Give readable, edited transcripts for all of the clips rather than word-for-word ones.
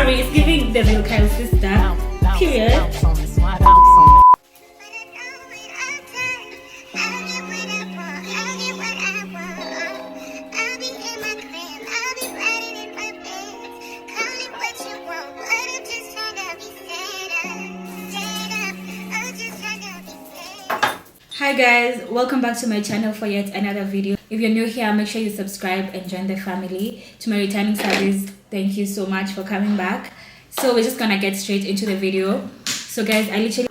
sorry, it's giving the real kind of sister. Period. Hi guys, welcome back to my channel for yet another video. If you're new here, make sure you subscribe and join the family. To my returning service, thank you so much for coming back. So we're just gonna get straight into the video. So guys, I literally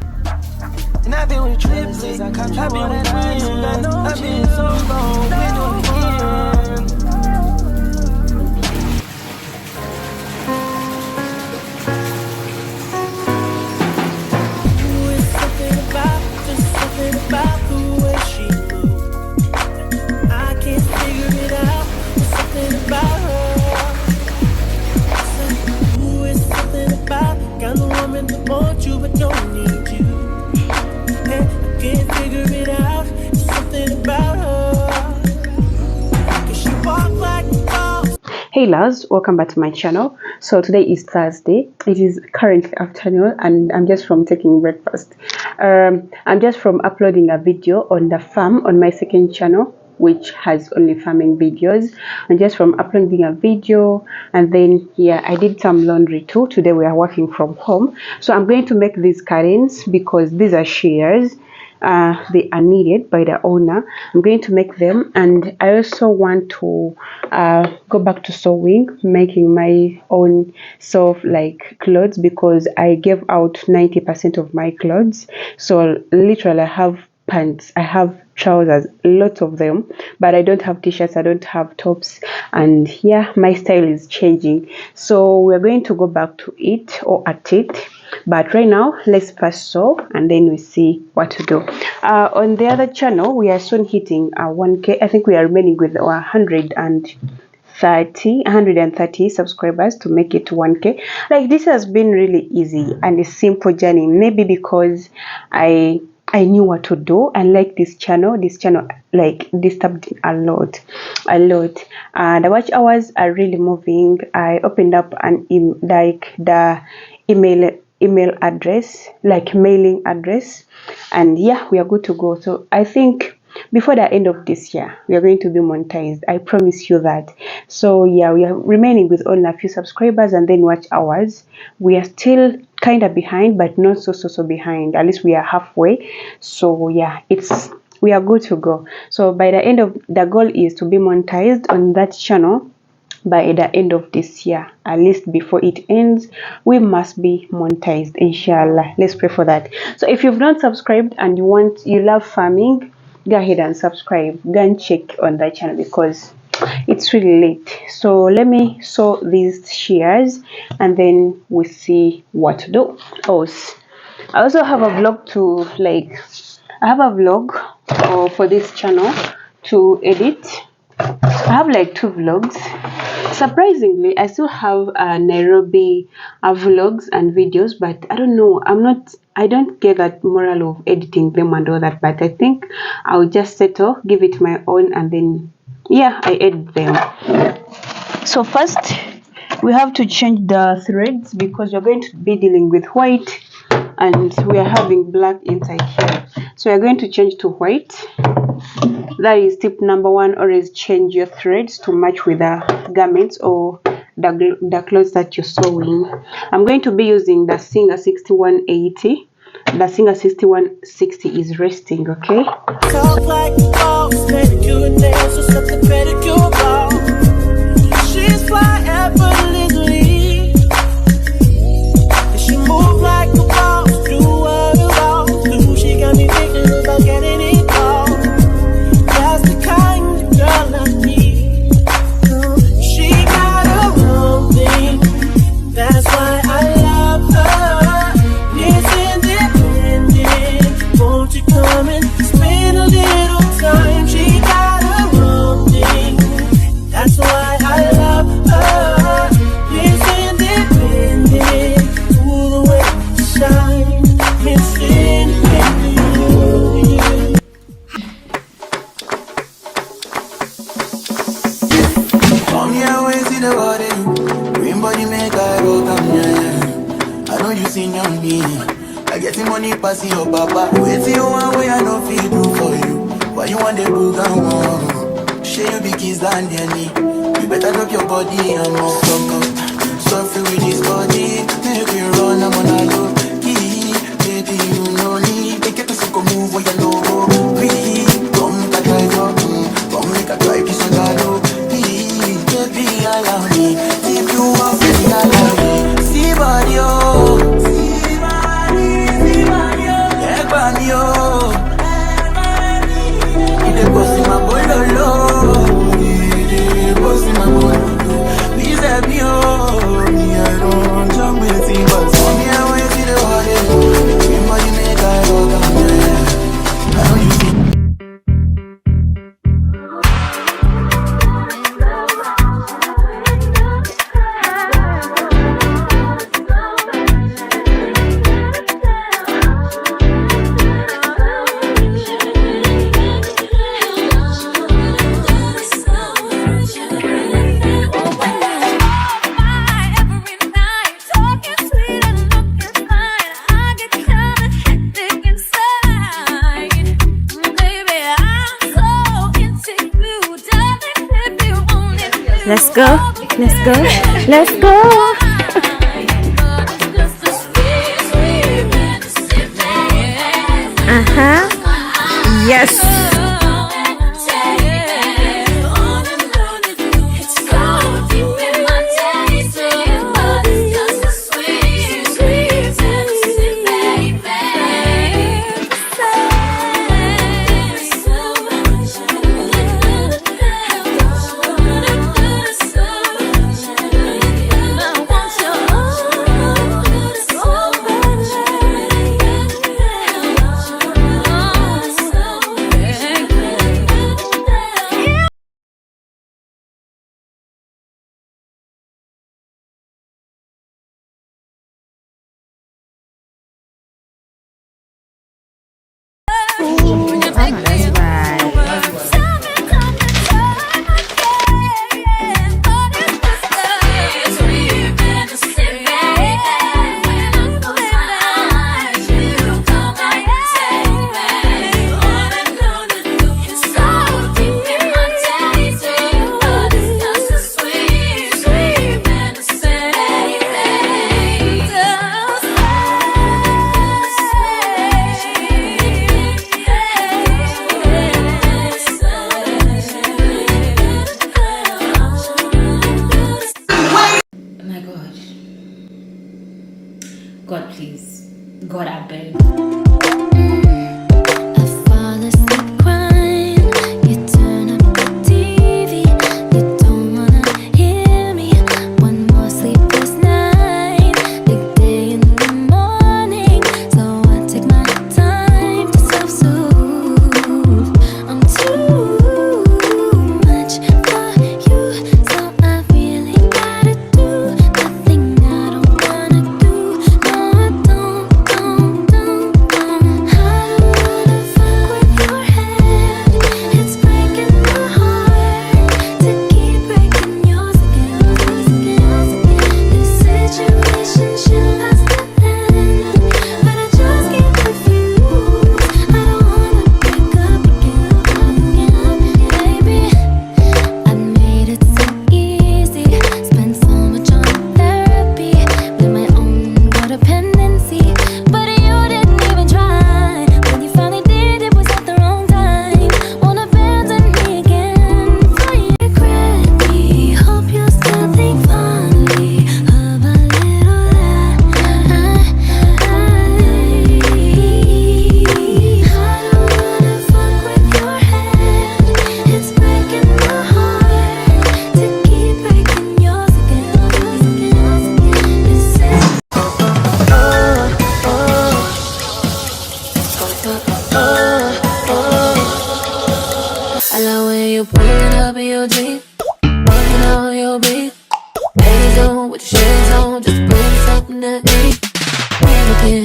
Hey loves, welcome back to my channel. So today is Thursday. It is currently afternoon and I'm just from taking breakfast. I'm just from uploading a video on the farm on my second channel, which has only farming videos. And just from uploading a video, and then yeah, I did some laundry too. Today we are working from home, so I'm going to make these curtains because these are shears. They are needed by the owner. I'm going to make them, and I also want to go back to sewing, making my own like clothes, because I gave out 90% of my clothes. So literally I have pants, I have trousers, lots of them, but I don't have t-shirts, I don't have tops, and yeah, my style is changing. So we're going to go back to it or at it, but right now let's first sew and then we see what to do. On the other channel we are soon hitting 1k. I think we are remaining with 130 subscribers to make it to 1k. Like, this has been really easy and a simple journey, maybe because I knew what to do. And like this channel like disturbed a lot. The watch hours are really moving. I opened up an the email address, like mailing address, and yeah, we are good to go. So I think before the end of this year we are going to be monetized, I promise you that. So yeah, we are remaining with only a few subscribers, and then watch hours we are still kind of behind, but not so behind. At least we are halfway. So yeah, we are good to go. So by the end of, the goal is to be monetized on that channel by the end of this year. At least before it ends we must be monetized, inshallah. Let's pray for that. So if you've not subscribed and you love farming, go ahead and subscribe. Go and check on that channel because it's really late. So let me sew these shears and then we see what to do. I also have a vlog to for this channel to edit. I have like 2 vlogs. Surprisingly, I still have Nairobi vlogs and videos, but I don't know, I don't get that moral of editing them and all that, but I think I'll just settle, give it my own, and then yeah, I edit them. So first we have to change the threads because we're going to be dealing with white and we are having black inside here. So we're going to change to white. That is tip number 1. Always change your threads to match with the garments or the clothes that you're sewing. I'm going to be using the Singer 6180. The Singer 6160 is resting, okay? Talk like pedicure and nails, or something pedicure ball. She's fly effortlessly. She move like a boss, do what a boss do. She got me thinking about getting it all. That's the kind of girl I need. She got her own thing. That's why I love her. It's independent. Won't you come and spend a little time? She got her own thing. That's why I love her. It's independent. To the way you shine. It's independent. Come here, we see the body. Green body make I roll. Come here, seen on me. I get the money passing your papa. Wait till you one way I no feel do for you. Why you want the book and one? Share you be kids than any. You better drop your body and more fuck up. Suffer with this body, make me run, I'm on a low key. Baby, you know me. Take it to go move where you know. Breathe, come make a drive up. Come make a drive this on the low. Baby, allow me. If you want me, allow me. See body, oh. See body, oh. Yeah, body, oh. They bossy my boy, lolo. They bossy my boy, lolo. Please help me, oh. Me, I don't jump with him, but for me, I wait till the water. Remember you make I go down there. I know you see. Let's go, let's go, let's go. Yes. God, please. God, I beg.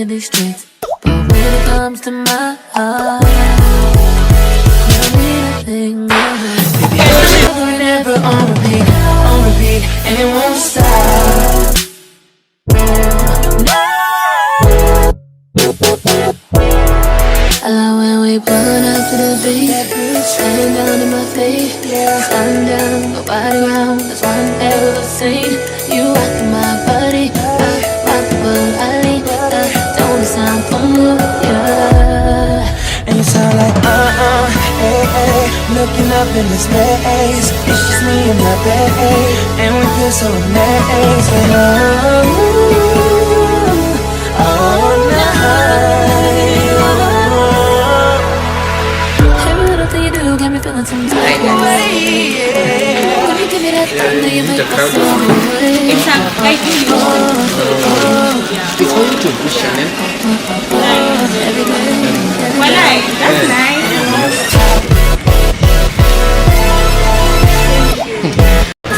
These streets, but when it comes to my heart, everything over and ever on repeat, and it won't stop. No. I love when we pullin' up to the beach, laying down in my feet, sundown, nobody around, that's one hell of a scene. You rockin' my body, rock the boat, I lean, don't sound familiar. And you sound like hey, hey. Looking up in the space, it's just me and my babe, and we feel so amazing. All night. Every little thing you do got me feeling some type of way. When you give me that thing, then you make me feel away. It's like that's nice.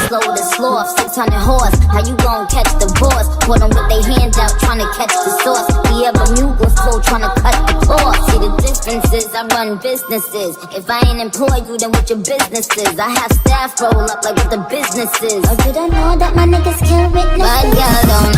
Slow with a sloth, 600 horse. How you gon' catch the boss? Put them with their hands out, tryna catch the sauce. We ever mute with flow, tryna cut the cloth. See the differences, I run businesses. If I ain't employed you, then what your business is? I have staff roll up like what the business is. Or did I know that my niggas can't witness? But girl, don't